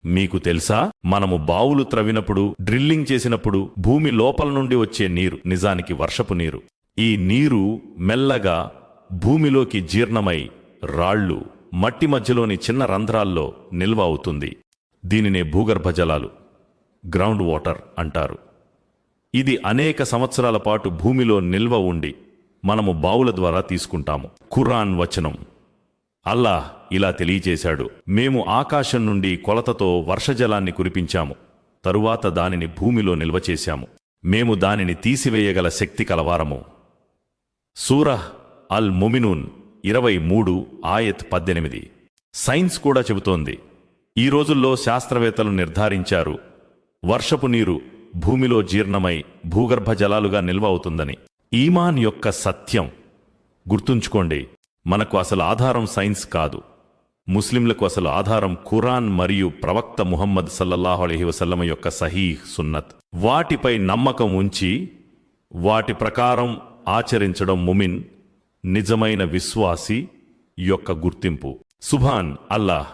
మీకు తెలుసా, మనము బావులు త్రవ్వినప్పుడు, డ్రిల్లింగ్ చేసినప్పుడు భూమి లోపల నుండి వచ్చే నీరు నిజానికి వర్షపు నీరు. ఈ నీరు మెల్లగా భూమిలోకి జీర్ణమై రాళ్ళు, మట్టి మధ్యలోని చిన్న రంధ్రాల్లో నిల్వ అవుతుంది. దీనినే భూగర్భ జలాలు, గ్రౌండ్ వాటర్ అంటారు. ఇది అనేక సంవత్సరాల పాటు భూమిలో నిల్వ ఉండి మనము బావుల ద్వారా తీసుకుంటాము. ఖురాన్ వచనం అల్లాహ్ ఇలా తెలియజేశాడు: మేము ఆకాశం నుండి కొలతతో వర్షజలాన్ని కురిపించాము, తరువాత దానిని భూమిలో నిల్వ చేశాము. మేము దానిని తీసివేయగల శక్తి కలవారము. సూరహ్ అల్ ముమినూన్ 23 ఆయత్ 18. సైన్స్ కూడా చెబుతోంది, ఈ రోజుల్లో శాస్త్రవేత్తలు నిర్ధారించారు, వర్షపు నీరు భూమిలో జీర్ణమై భూగర్భ జలాలుగా నిల్వ అవుతుందని. ఈమాన్ యొక్క సత్యం గుర్తుంచుకోండి, మనకు అసలు ఆధారం సైన్స్ కాదు. ముస్లింలకు అసలు ఆధారం ఖురాన్ మరియు ప్రవక్త ముహమ్మద్ సల్లల్లాహు అలైహి వసల్లమ యొక్క సహీహ్ సున్నత్. వాటిపై నమ్మకం ఉంచి వాటి ప్రకారం ఆచరించడం ముమిన్, నిజమైన విశ్వాసి యొక్క గుర్తింపు. సుభాన్ అల్లాహ్.